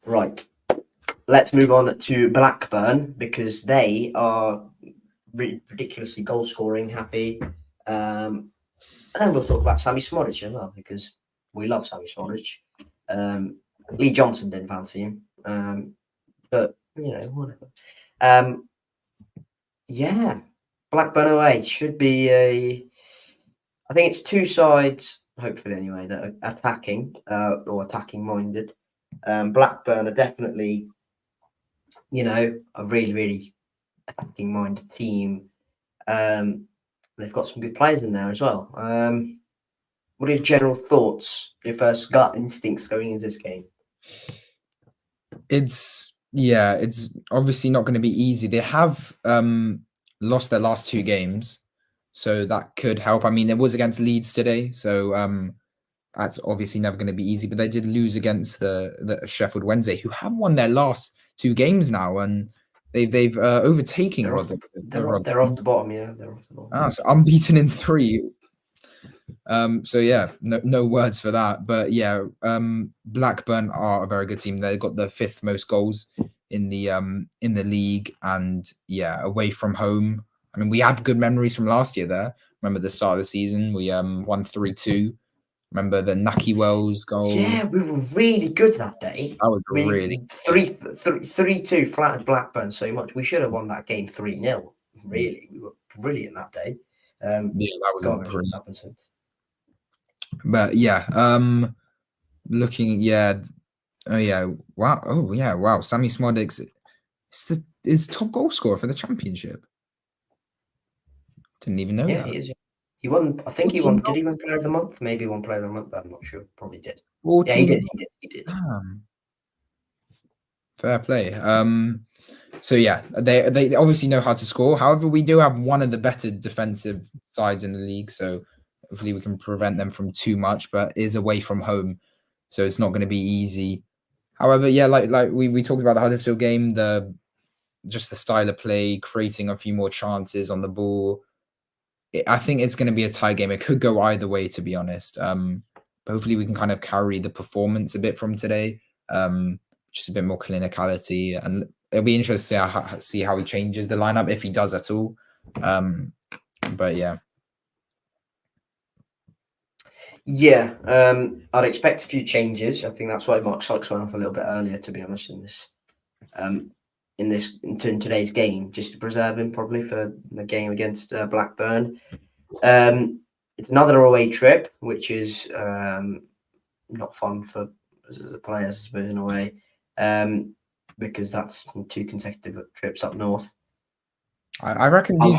Right. Let's move on to Blackburn because they are ridiculously goal scoring happy. And then we'll talk about Sammy Smodic as well because we love Sammy Smodic. Lee Johnson didn't fancy him, but whatever. Yeah, Blackburn away should be I think it's two sides, hopefully anyway, that are attacking or attacking minded. Blackburn are definitely, a really, really attacking minded team. They've got some good players in there as well. What are your general thoughts, your first gut instincts going into this game? It's obviously not going to be easy. They have lost their last two games, so that could help. I mean, it was against Leeds today, so that's obviously never going to be easy. But they did lose against the Sheffield Wednesday, who have won their last two games now, and they've overtaken They're off the bottom, yeah. They're off the bottom. So unbeaten in 3. So yeah, no words for that. But yeah, Blackburn are a very good team. They got the 5th most goals in the league, and yeah, away from home. I mean, we had good memories from last year there. Remember the start of the season? We won 3-2. Remember the Naki Wells goal? Yeah, we were really good that day. That was really 3-2 flattered Blackburn so much. We should have won that game 3-0. Really, we were brilliant that day. Yeah, that was God knows what's happened since. But yeah, looking, yeah, wow. Sammy Smodic is top goal scorer for the championship. Didn't even know that. He is. He won. I think he won. Did he win Player of the Month? Maybe he won Player of the Month. I'm not sure. Probably did. 14. Yeah, he did. Fair play. So yeah, they obviously know how to score. However, we do have one of the better defensive sides in the league, so hopefully we can prevent them from too much. But it is away from home, so it's not going to be easy. However, yeah, like we talked about the Huddersfield game, the style of play, creating a few more chances on the ball. I think it's going to be a tie game. It could go either way, to be honest. But hopefully we can kind of carry the performance a bit from today. Just a bit more clinicality, and it'll be interesting to see how he changes the lineup, if he does at all. But yeah. Yeah, I'd expect a few changes. I think that's why Mark Sykes went off a little bit earlier, to be honest, in today's game, just to preserve him probably for the game against Blackburn. It's another away trip, which is not fun for the players, I suppose, in a way, because that's 2 consecutive trips up north. I reckon. Do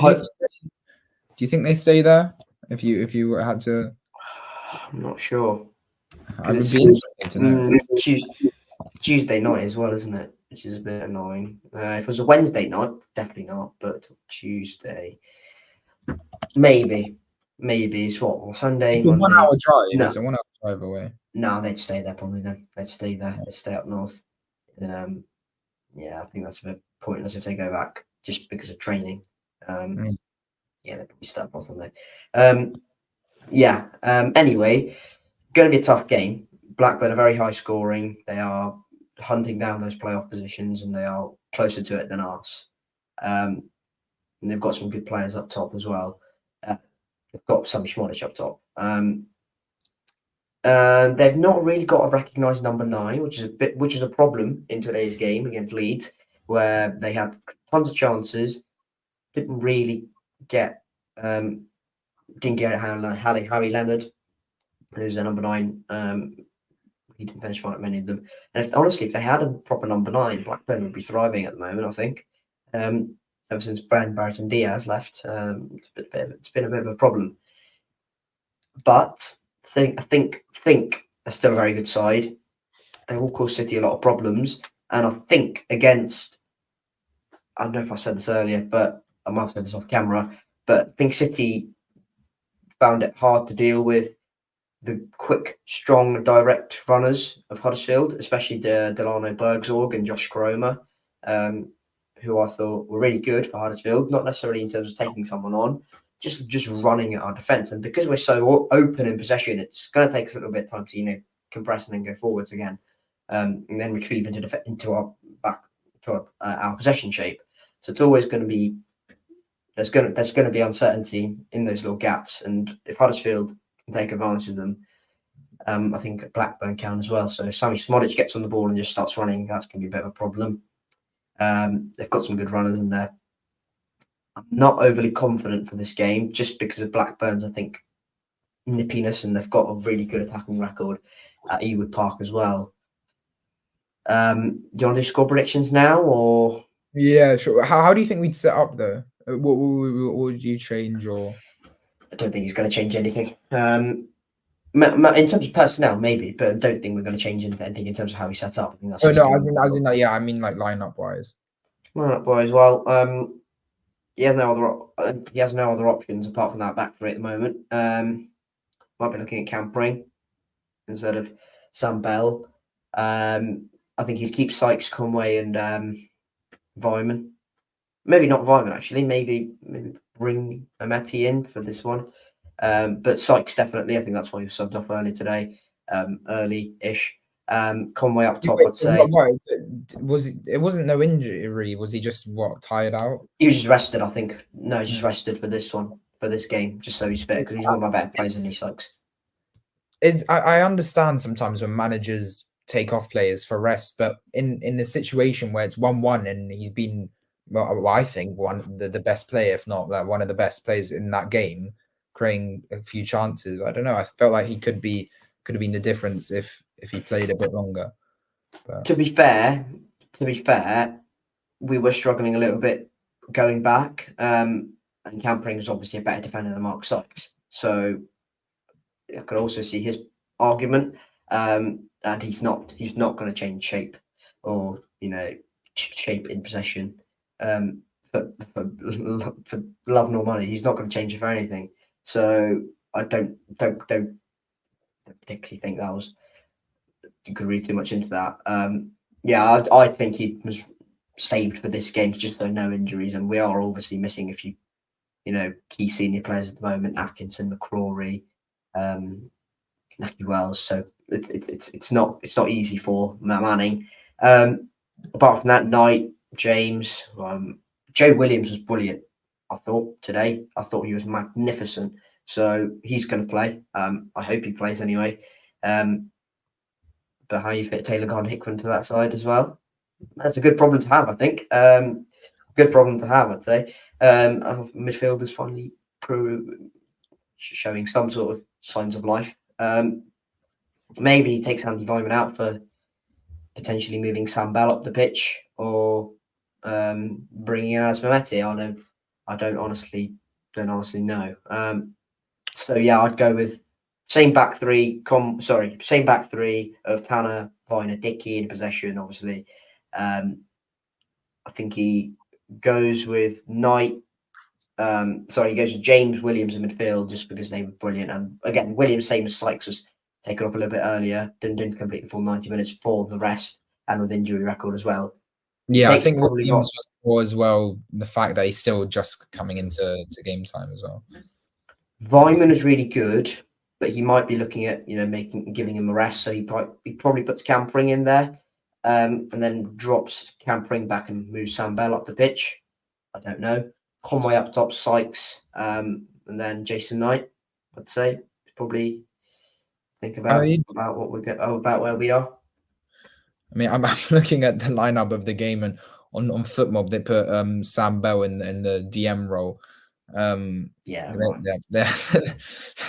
you think they stay there? If you had to, I'm not sure. I would be interested to know. Tuesday night as well, isn't it? Which is a bit annoying. If it was a Wednesday night, definitely not. But Tuesday, maybe it's what, or Sunday. It's a Monday. 1 hour drive. No. It's a 1 hour drive away. No, they'd stay there probably then. They'd stay there. They'd stay up north. Yeah, I think that's a bit pointless if they go back just because of training. Yeah, they'd probably stay up north, wouldn't they? Anyway, going to be a tough game. Blackburn are very high scoring. They are hunting down those playoff positions, and they are closer to it than us. And they've got some good players up top as well. They've got Sammy Smodic up top. They've not really got a recognised number 9, which is a problem in today's game against Leeds, where they had tons of chances, didn't really get Harry Leonard, who's their number 9. He didn't finish like many of them. And honestly, if they had a proper number 9, Blackburn would be thriving at the moment, I think. Ever since Barrington Diaz left, it's been a bit of a problem. But I think they're still a very good side. They will cause City a lot of problems. And I think against, I don't know if I said this earlier, but I might have said this off camera, but I think City found it hard to deal with the quick, strong, direct runners of Huddersfield, especially Delano Bergzorg and Josh Koroma, who I thought were really good for Huddersfield, not necessarily in terms of taking someone on, just running at our defence. And because we're so open in possession, it's going to take us a little bit of time to compress and then go forwards again. and then retrieve into our back to our possession shape. So it's always going to be there's going to be uncertainty in those little gaps, and if Huddersfield can take advantage of them, I think Blackburn can as well. So if Sammy Smodic gets on the ball and just starts running, that's going to be a bit of a problem. They've got some good runners in there. I'm not overly confident for this game just because of Blackburn's, I think, nippiness, and they've got a really good attacking record at Ewood Park as well. Do you want to do score predictions now, or? Yeah, sure. How do you think we'd set up though? What would you change or? I don't think he's going to change anything. In terms of personnel, maybe, but I don't think we're going to change anything in terms of how we set up. I think that's no, as in like, yeah, I mean like lineup wise. Lineup wise, well, he has no other options apart from that back three at the moment. Might be looking at Campering instead of Sam Bell. I think he'd keep Sykes, Conway, and Vyman. Maybe not Vyman actually. Maybe bring Ameti in for this one. But Sykes definitely. I think that's why he was subbed off early today, early-ish. Conway up top, I'd say. It wasn't no injury. Was he just tired out? He was just rested, I think. No, just rested for this one, for this game, just so he's fit, because he's one of my better players than he Sykes. I understand sometimes when managers take off players for rest, but in a situation where it's 1-1 and he's been, well, I think the best player, if not like one of the best players in that game, creating a few chances. I don't know. I felt like he could have been the difference if he played a bit longer. But. To be fair, we were struggling a little bit going back, and Campering is obviously a better defender than Mark Sykes. So I could also see his argument, and he's not going to change shape or shape in possession for love nor money. He's not going to change it for anything. So I don't particularly think that was, you could read too much into that. I think he was saved for this game just so no injuries, and we are obviously missing a few key senior players at the moment: Atkinson, McCrory, Naki Wells. So it's not easy for Matt Manning. Apart from that, Knight, James, Joe Williams was brilliant. I thought today. I thought he was magnificent. So he's going to play. I hope he plays anyway. But how you fit Taylor Garner-Hickman to that side as well? That's a good problem to have, I think. Good problem to have, I'd say. Midfield is finally showing some sort of signs of life. Maybe he takes Andy Vyman out for potentially moving Sam Bell up the pitch, or bringing in Asmameti. I don't honestly know. So yeah, I'd go with same back three of Tanner, Viner, Dickey in possession, obviously. I think he goes with Knight. He goes with James, Williams in midfield just because they were brilliant. And again, Williams, same as Sykes, was taken off a little bit earlier, didn't complete the full 90 minutes for the rest, and with injury record as well. Yeah, I think Williams was more as well the fact that he's still just coming into game time as well. Vyman is really good, but he might be looking at giving him a rest, so he probably puts Campering in there, and then drops Campering back and moves Sam Bell up the pitch. I don't know. Conway up top, Sykes, and then Jason Knight. I'd say probably think about what we get. About where we are. I mean, I'm looking at the lineup of the game, and on FootMob they put Sam Bell in the DM role.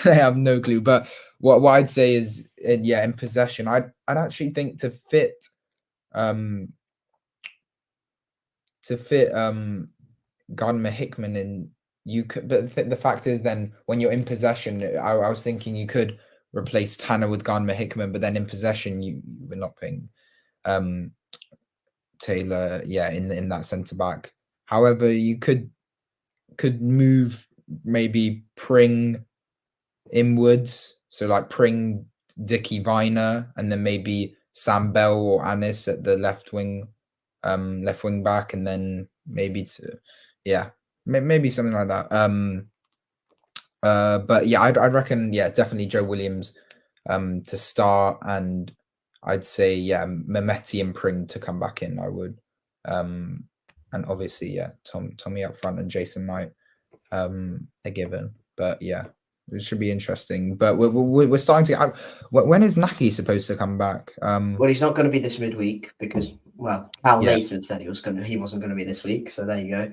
They have no clue. But what I'd say is, in possession, I'd actually think to fit Gardner Hickman in, you could, but the fact is, then when you're in possession, I was thinking you could replace Tanner with Gardner Hickman, but then in possession you were not playing Taylor, in that centre back. However, you could move maybe Pring inwards, so like Pring, Dickey, Viner, and then maybe Sam Bell or Anis at the left wing back, and then maybe maybe something like that. But yeah, I'd reckon, definitely Joe Williams to start, and I'd say Mehmeti and Pring to come back in. I would, and obviously Tommy up front and Jason Knight a given. But yeah, it should be interesting. But we're starting to. When is Naki supposed to come back? Well, he's not going to be this midweek because, well, Cal Yeah. Naismith said he wasn't going to be this week. So there you go.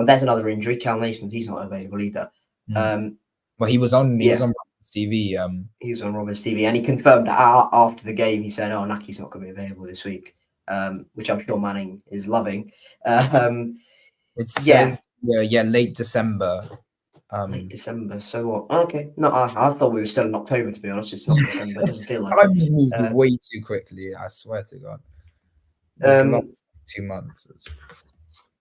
There's another injury. Cal Naismith, he's not available either. Well, he was on TV. He was on Roberts TV, and he confirmed that after the game. He said, "Oh, Naki's not going to be available this week," which I'm sure Manning is loving. It says late December. Late December. So what? Okay. No, I thought we were still in October. To be honest, it's not December. It doesn't feel like. Time has moved way too quickly. I swear to God. This last 2 months.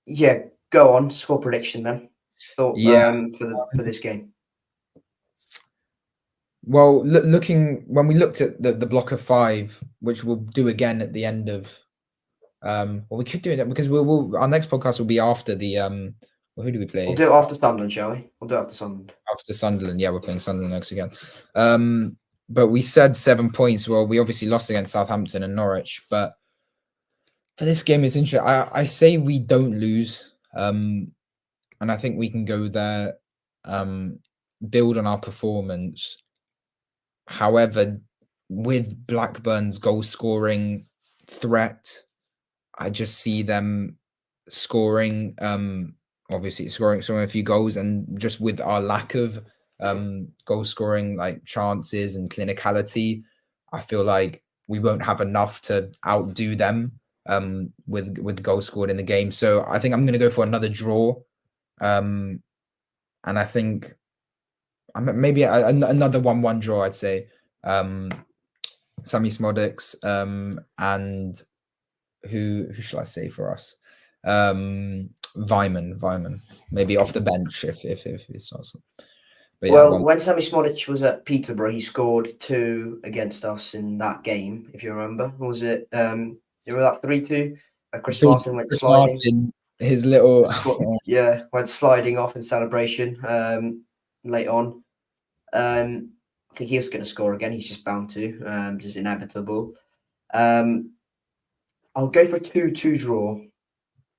Yeah. Go on. Score prediction then. Thought for this game. Well, looking when we looked at the block of 5, which we'll do again at the end of, well, we could do it because our next podcast will be after the well, who do we play? We'll do it after Sunderland, shall we? We'll do it after Sunderland. After Sunderland, yeah, we're playing Sunderland next weekend. But we said 7 points. Well, we obviously lost against Southampton and Norwich, but for this game, it's interesting. I say we don't lose, and I think we can go there, build on our performance. However, with Blackburn's goal scoring threat, I just see them scoring, obviously scoring a few goals, and just with our lack of goal scoring like chances and clinicality, I feel like we won't have enough to outdo them with goals scored in the game. So I think I'm going to go for another draw, and I think maybe another 1-1 draw, I'd say. Sammy Smodics, and who shall I say for us? Vyman, maybe off the bench if it's awesome. But well, when Sammy Smodic was at Peterborough, he scored 2 against us in that game. If you remember, was it? You remember that 3-2? Chris Martin went sliding. Martin, his little went sliding off in celebration late on. I think he's going to score again. He's just bound to, just inevitable. I'll go for a 2-2 draw.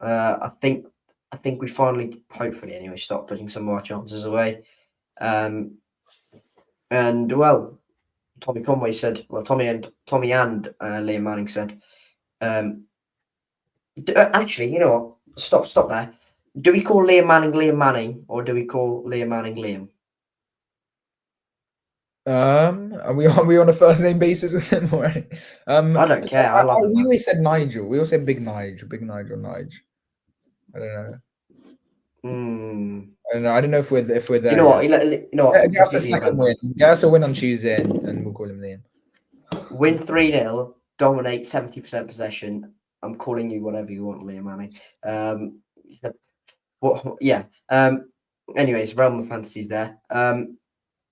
I think we finally, hopefully anyway, stop putting some of our chances away. And well, Tommy Conway said, well, Tommy and Liam Manning said, actually, you know what? Stop there. Do we call Liam Manning, or do we call Liam Manning Liam? Are we on a first name basis with him already? I don't care. We always said Nigel. We always said Big Nige. I don't know. I don't know if we're there. You know what? Get us a second win. Get us a win on Tuesday, and we'll call him Liam. Win 3-0. Dominate 70% possession. I'm calling you whatever you want, Liam Manning. Anyways, realm of fantasies there.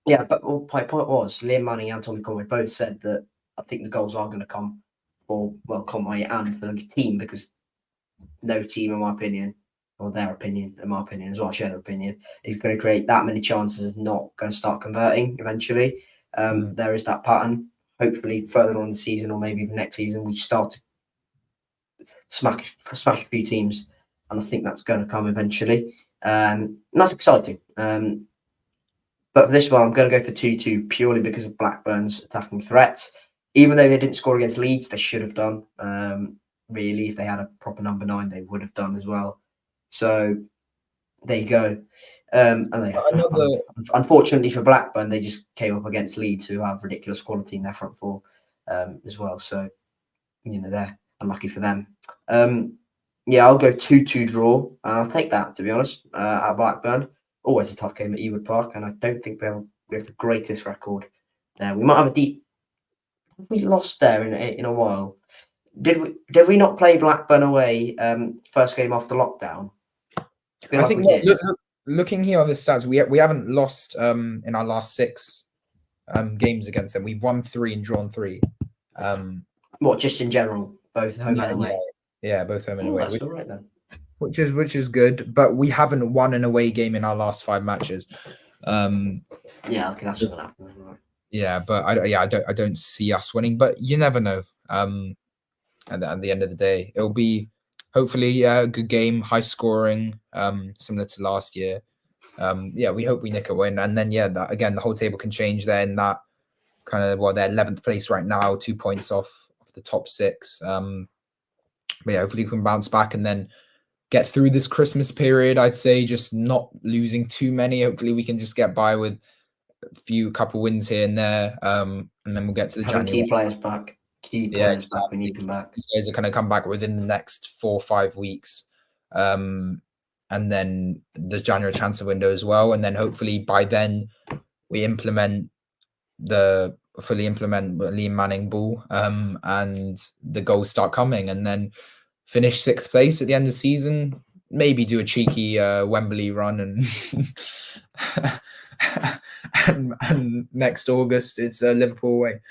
Yeah, but my point was Liam Manning and Tommy Conway both said that I think the goals are going to come for Conway and for the team, because no team, in my opinion, or their opinion, in my opinion as well, I share their opinion, is going to create that many chances, not going to start converting eventually. There is that pattern. Hopefully further on in the season, or maybe even next season, we start to smash a few teams, and I think that's going to come eventually. And that's exciting. But for this one, I'm going to go for 2-2 purely because of Blackburn's attacking threats. Even though they didn't score against Leeds, they should have done. Really, if they had a proper number 9, they would have done as well. So there you go. And unfortunately for Blackburn, they just came up against Leeds, who have ridiculous quality in their front four as well. So, they're unlucky for them. I'll go 2-2 draw. I'll take that, to be honest, at Blackburn. Always a tough game at Ewood Park, and I don't think we have the greatest record there. We might have a deep. We lost there in a while. Did we not play Blackburn away first game after lockdown? I think looking here on the stats, we haven't lost in our last 6 games against them. We've won 3 and drawn 3. What, just in general, both home and away? Yeah, both home and away. That's all right then. Which is good, but we haven't won an away game in our last 5 matches. Okay, that's going to happen. Right? Yeah, but I don't see us winning. But you never know. At the end of the day, it'll be hopefully a good game, high scoring, similar to last year. We hope we nick a win, and then that, again, the whole table can change there in that kind of they're 11th place right now, 2 points off the top 6. But hopefully we can bounce back and then get through this Christmas period. I'd say just not losing too many. Hopefully we can just get by with a couple wins here and there, and then we'll get to the January. Key players back. Back. We need them back. You guys are going to come back within the next 4 or 5 weeks, and then the January transfer window as well. And then hopefully by then we fully implement Liam Manning ball, and the goals start coming, and then finish 6th place at the end of the season. Maybe do a cheeky Wembley run, and next August it's Liverpool away.